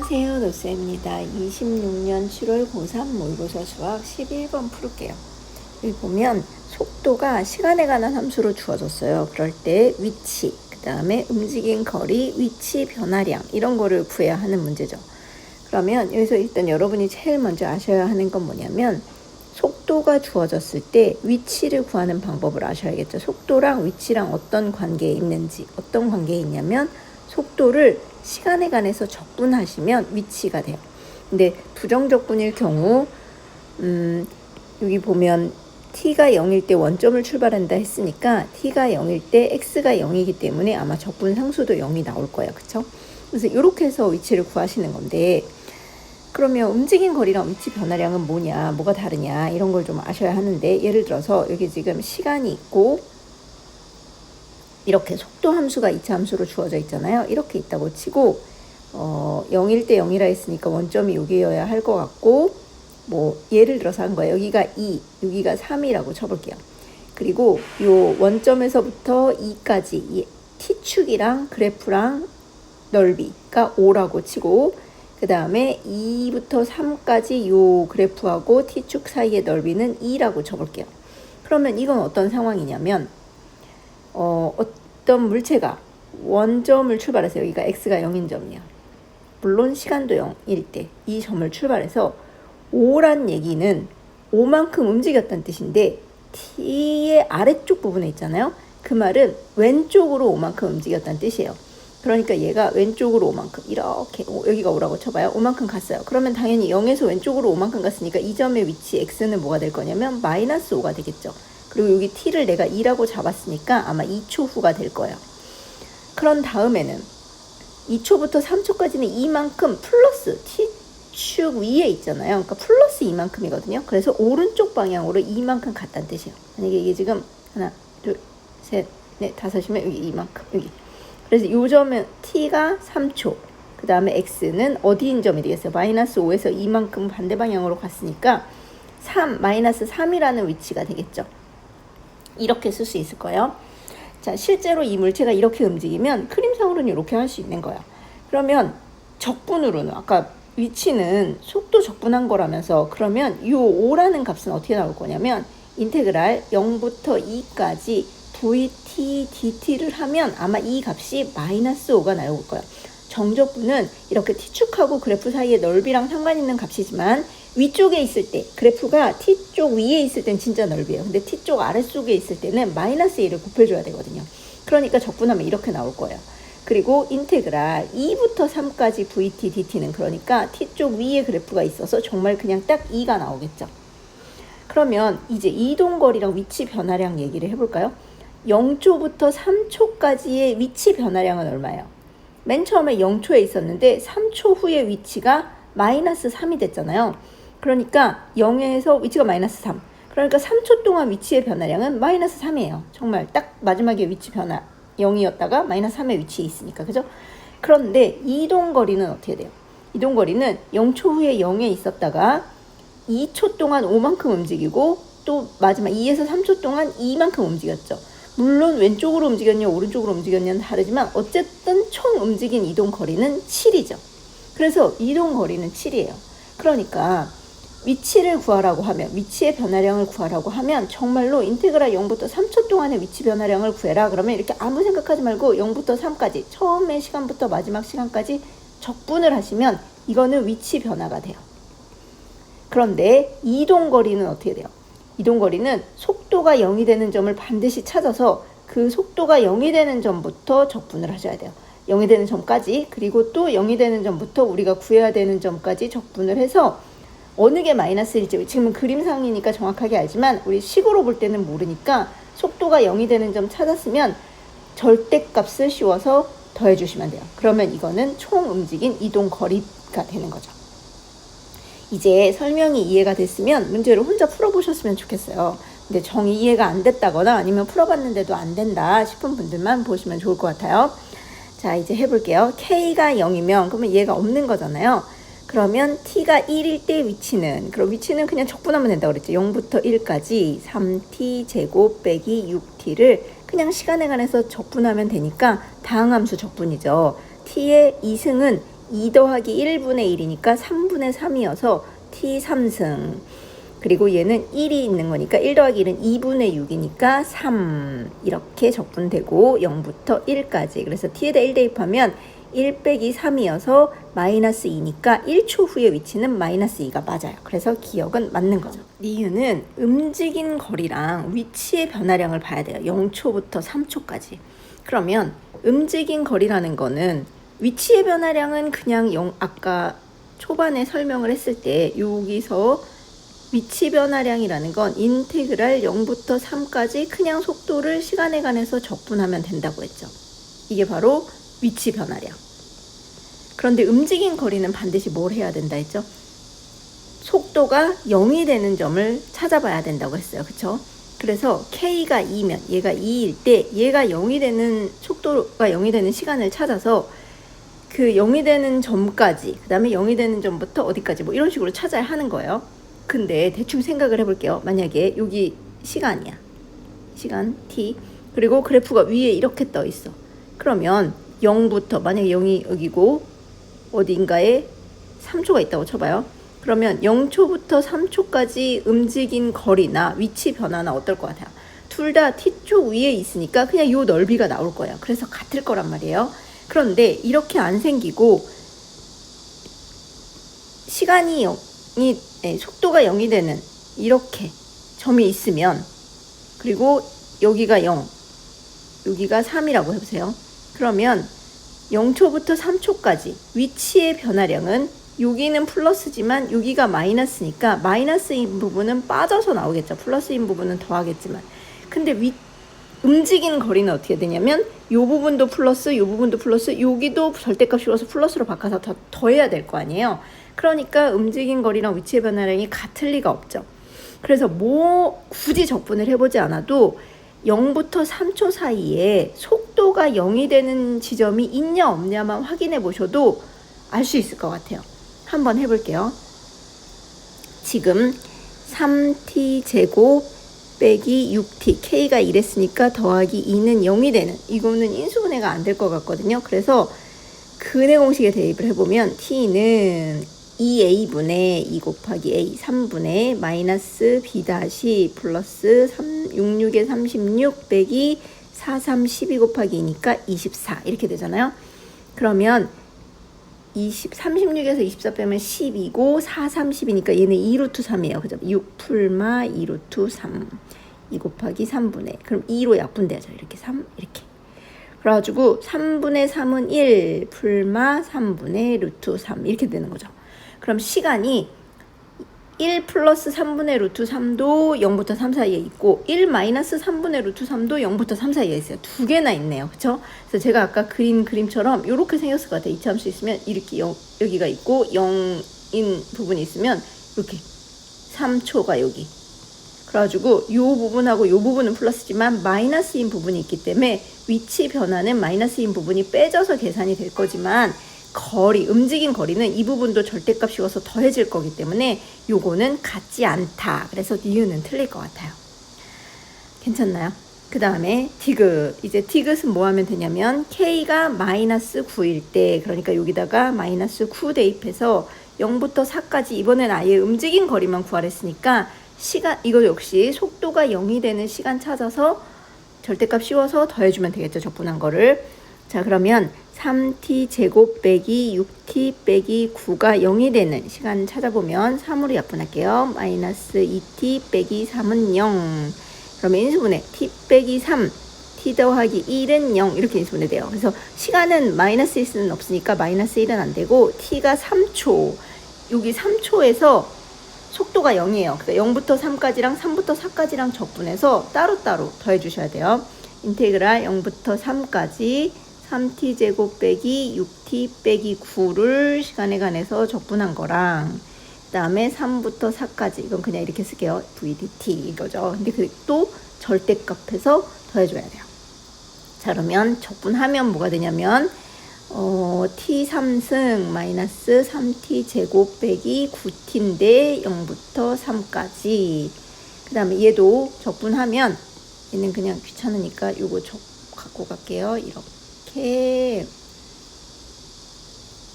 안녕하세요. 노쌤입니다. 26년 7월 고3 모의고사 수학 11번 풀을게요. 여기 보면 속도가 시간에 관한 함수로 주어졌어요. 그럴 때 위치, 그 다음에 움직인 거리, 위치 변화량 이런 거를 구해야 하는 문제죠. 그러면 여기서 일단 여러분이 제일 먼저 아셔야 하는 건 뭐냐면 속도가 주어졌을 때 위치를 구하는 방법을 아셔야겠죠. 속도랑 위치랑 어떤 관계에 있는지, 어떤 관계에 있냐면 속도를 시간에 관해서 적분하시면 위치가 돼요. 근데 부정적분일 경우 여기 보면 t가 0일 때 원점을 출발한다 했으니까 t가 0일 때 x가 0이기 때문에 아마 적분 상수도 0이 나올 거예요. 그쵸? 그래서 이렇게 해서 위치를 구하시는 건데 그러면 움직인 거리랑 위치 변화량은 뭐냐, 뭐가 다르냐 이런 걸 좀 아셔야 하는데 예를 들어서 여기 지금 시간이 있고 이렇게 속도 함수가 2차 함수로 주어져 있잖아요. 이렇게 있다고 치고 0일 때 0이라 했으니까 원점이 여기여야 할 것 같고 뭐 예를 들어서 한 거예요. 여기가 2, 여기가 3이라고 쳐볼게요. 그리고 요 원점에서부터 2까지 이 t축이랑 그래프랑 넓이가 5라고 치고 그 다음에 2부터 3까지 요 그래프하고 t축 사이의 넓이는 2라고 쳐볼게요. 그러면 이건 어떤 상황이냐면 어떤 물체가 원점을 출발해서 여기가 x가 0인 점이야. 물론 시간도 0일 때 이 점을 출발해서 5란 얘기는 5만큼 움직였다는 뜻인데 t의 아래쪽 부분에 있잖아요. 그 말은 왼쪽으로 5만큼 움직였다는 뜻이에요. 그러니까 얘가 왼쪽으로 5만큼 이렇게 여기가 5라고 쳐봐요. 5만큼 갔어요. 그러면 당연히 0에서 왼쪽으로 5만큼 갔으니까 이 점의 위치 x는 뭐가 될 거냐면 마이너스 5가 되겠죠. 그리고 여기 t를 내가 2라고 잡았으니까 아마 2초 후가 될 거예요. 그런 다음에는 2초부터 3초까지는 이만큼 플러스 t축 위에 있잖아요. 그러니까 플러스 이만큼이거든요. 그래서 오른쪽 방향으로 이만큼 갔다는 뜻이에요. 만약에 이게 지금 하나, 둘, 셋, 넷, 다섯이면 여기 이만큼 여기. 그래서 요 점은 t가 3초. 그 다음에 x는 어디인 점이 되겠어요? 마이너스 5에서 이만큼 반대 방향으로 갔으니까 3, 마이너스 3이라는 위치가 되겠죠. 이렇게 쓸 수 있을 거예요. 자, 실제로 이 물체가 이렇게 움직이면 그림상으로는 이렇게 할 수 있는 거야. 그러면 적분으로는 아까 위치는 속도 적분한 거라면서 그러면 이 5라는 값은 어떻게 나올 거냐면 인테그랄 0부터 2까지 vt dt를 하면 아마 이 값이 마이너스 5가 나올 거야. 정적분은 이렇게 t축하고 그래프 사이의 넓이랑 상관 있는 값이지만 위쪽에 있을 때 그래프가 t쪽 위에 있을 땐 진짜 넓이에요. 근데 t쪽 아래쪽에 있을 때는 마이너스 1을 곱해줘야 되거든요. 그러니까 적분하면 이렇게 나올 거예요. 그리고 인테그랄 2부터 3까지 vt dt는 그러니까 t쪽 위에 그래프가 있어서 정말 그냥 딱 2가 나오겠죠. 그러면 이제 이동거리랑 위치 변화량 얘기를 해볼까요? 0초부터 3초까지의 위치 변화량은 얼마예요? 맨 처음에 0초에 있었는데 3초 후에 위치가 마이너스 3이 됐잖아요. 그러니까 0에서 위치가 마이너스 3. 그러니까 3초 동안 위치의 변화량은 마이너스 3이에요. 정말 딱 마지막에 위치 변화 0이었다가 마이너스 3의 위치에 있으니까. 그죠? 그런데 이동거리는 어떻게 돼요? 이동거리는 0초 후에 0에 있었다가 2초 동안 5만큼 움직이고 또 마지막 2에서 3초 동안 2만큼 움직였죠. 물론 왼쪽으로 움직였냐 오른쪽으로 움직였냐는 다르지만 어쨌든 총 움직인 이동거리는 7이죠. 그래서 이동거리는 7이에요. 그러니까 위치를 구하라고 하면 위치의 변화량을 구하라고 하면 정말로 인테그랄 0부터 3초 동안의 위치 변화량을 구해라. 그러면 이렇게 아무 생각하지 말고 0부터 3까지 처음의 시간부터 마지막 시간까지 적분을 하시면 이거는 위치 변화가 돼요. 그런데 이동거리는 어떻게 돼요? 이동거리는 속도가 0이 되는 점을 반드시 찾아서 그 속도가 0이 되는 점부터 적분을 하셔야 돼요. 0이 되는 점까지 그리고 또 0이 되는 점부터 우리가 구해야 되는 점까지 적분을 해서 어느 게 마이너스일지 지금은 그림상이니까 정확하게 알지만 우리 식으로 볼 때는 모르니까 속도가 0이 되는 점 찾았으면 절대값을 씌워서 더해주시면 돼요. 그러면 이거는 총 움직인 이동거리가 되는 거죠. 이제 설명이 이해가 됐으면 문제를 혼자 풀어보셨으면 좋겠어요. 근데 정이 이해가 안 됐다거나 아니면 풀어봤는데도 안 된다 싶은 분들만 보시면 좋을 것 같아요. 자, 이제 해볼게요. k가 0이면 그러면 얘가 없는 거잖아요. 그러면 t가 1일 때 위치는 그럼 위치는 그냥 적분하면 된다고 그랬죠. 0부터 1까지 3t 제곱 빼기 6t를 그냥 시간에 관해서 적분하면 되니까 다항함수 적분이죠. t의 이승은 2 더하기 1분의 1이니까 3분의 3이어서 t 3승. 그리고 얘는 1이 있는 거니까 1 더하기 1은 2분의 6이니까 3 이렇게 적분되고 0부터 1까지. 그래서 t에다 1 대입하면 1 빼기 3이어서 마이너스 2니까 1초 후의 위치는 마이너스 2가 맞아요. 그래서 기억은 맞는 거죠. 이유는 움직인 거리랑 위치의 변화량을 봐야 돼요. 0초부터 3초까지. 그러면 움직인 거리라는 거는 위치의 변화량은 그냥 아까 초반에 설명을 했을 때 여기서 위치 변화량이라는 건 인테그랄 0부터 3까지 그냥 속도를 시간에 관해서 적분하면 된다고 했죠. 이게 바로 위치 변화량. 그런데 움직인 거리는 반드시 뭘 해야 된다 했죠? 속도가 0이 되는 점을 찾아봐야 된다고 했어요. 그쵸? 그래서 K가 2면 얘가 2일 때 얘가 0이 되는 속도가 0이 되는 시간을 찾아서 그 0이 되는 점까지 그 다음에 0이 되는 점부터 어디까지 뭐 이런 식으로 찾아야 하는 거예요. 근데 대충 생각을 해볼게요. 만약에 여기 시간이야. 시간 t. 그리고 그래프가 위에 이렇게 떠 있어. 그러면 0부터 만약에 0이 여기고 어딘가에 3초가 있다고 쳐봐요. 그러면 0초부터 3초까지 움직인 거리나 위치 변화나 어떨 것 같아요? 둘 다 t초 위에 있으니까 그냥 요 넓이가 나올 거예요. 그래서 같을 거란 말이에요. 그런데 이렇게 안 생기고 시간이 속도가 0이 되는 이렇게 점이 있으면 그리고 여기가 0 여기가 3이라고 해보세요. 그러면 0초부터 3초까지 위치의 변화량은 여기는 플러스지만 여기가 마이너스니까 마이너스인 부분은 빠져서 나오겠죠. 플러스인 부분은 더하겠지만 근데 움직이는 거리는 어떻게 되냐면 요 부분도 플러스 요 부분도 플러스 여기도 절대값 씌워서 플러스로 바꿔서 더해야 될 거 아니에요. 그러니까 움직인 거리랑 위치의 변화량이 같을 리가 없죠. 그래서 뭐 굳이 적분을 해보지 않아도 0부터 3초 사이에 속도가 0이 되는 지점이 있냐 없냐만 확인해 보셔도 알 수 있을 것 같아요. 한번 해볼게요. 지금 3t 제곱 빼기 6t k가 이랬으니까 더하기 2는 0이 되는 이거는 인수분해가 안 될 것 같거든요. 그래서 근해 공식에 대입을 해보면 t는 2a분의 2 곱하기 a 3분의 마이너스 b 다시 플러스 66에 36 빼기 4, 3, 12 곱하기 2니까 24 이렇게 되잖아요. 그러면 36에서 24 빼면 10이고 4, 3, 10이니까 얘는 2루트 3이에요. 그죠? 6 풀마 2루트 3 2 곱하기 3분의 그럼 2로 약분되죠. 이렇게 3 이렇게 그래가지고 3분의 3은 1 풀마 3분의 루트 3 이렇게 되는 거죠. 그럼 시간이 1 플러스 3분의 루트 3도 0부터 3 사이에 있고 1 마이너스 3분의 루트 3도 0부터 3 사이에 있어요. 두 개나 있네요. 그쵸? 그래서 제가 아까 그린 그림처럼 이렇게 생겼을 것 같아요. 이차함수 있으면 이렇게 여기가 있고 0인 부분이 있으면 이렇게 3초가 여기. 그래가지고 이 부분하고 이 부분은 플러스지만 마이너스인 부분이 있기 때문에 위치 변화는 마이너스인 부분이 빼져서 계산이 될 거지만 움직인 거리는 이 부분도 절대값 씌워서 더해질 거기 때문에 요거는 같지 않다. 그래서 니은은 틀릴 것 같아요. 괜찮나요? 그 다음에 디귿. 이제 디귿은 뭐 하면 되냐면 K가 마이너스 9일 때 그러니까 여기다가 마이너스 9 대입해서 0부터 4까지 이번엔 아예 움직인 거리만 구하랬으니까 이거 역시 속도가 0이 되는 시간 찾아서 절대값 씌워서 더해주면 되겠죠. 적분한 거를. 자 그러면 3t 제곱 빼기 6t 빼기 9가 0이 되는 시간 찾아보면 3으로 약분할게요. 마이너스 2t 빼기 3은 0. 그러면 인수분해 t 빼기 3 t 더하기 1은 0 이렇게 인수분해 돼요. 그래서 시간은 마이너스 1은 없으니까 마이너스 1은 안 되고 t가 3초 여기 3초에서 속도가 0이에요. 그러니까 0부터 3까지랑 3부터 4까지랑 적분해서 따로따로 더해주셔야 돼요. 인테그랄 0부터 3까지 3t 제곱 빼기 6t 빼기 9를 시간에 관해서 적분한 거랑 그 다음에 3부터 4까지 이건 그냥 이렇게 쓸게요. vdt 이거죠. 근데 또 절대값해서 더해줘야 돼요. 자 그러면 적분하면 뭐가 되냐면 t 3승 마이너스 3t 제곱 빼기 9t인데 0부터 3까지 그 다음에 얘도 적분하면 얘는 그냥 귀찮으니까 요거 갖고 갈게요. 이렇게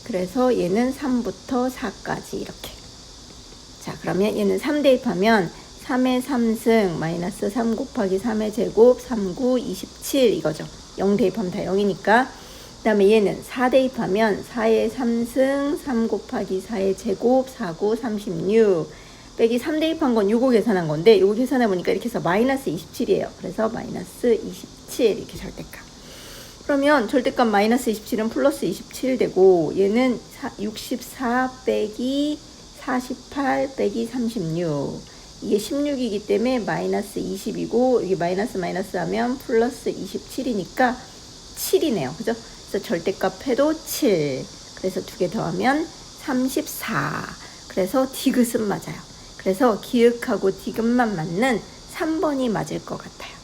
그래서 얘는 3부터 4까지 이렇게. 자, 그러면 얘는 3 대입하면 3의 3승 마이너스 3 곱하기 3의 제곱 3, 9, 27 이거죠. 0 대입하면 다 0이니까. 그 다음에 얘는 4 대입하면 4의 3승 3 곱하기 4의 제곱 4, 9, 36 빼기 3 대입한 건 요거 계산한 건데 요거 계산해 보니까 이렇게 해서 마이너스 27이에요. 그래서 마이너스 27 이렇게 절대값. 그러면 절대값 마이너스 27은 플러스 27 되고 얘는 64 빼기 48 빼기 36 이게 16이기 때문에 마이너스 20이고 여기 마이너스 마이너스 하면 플러스 27이니까 7이네요. 그죠? 그래서 절대값 해도 7. 그래서 두 개 더하면 34. 그래서 디귿은 맞아요. 그래서 기역하고 디귿만 맞는 3번이 맞을 것 같아요.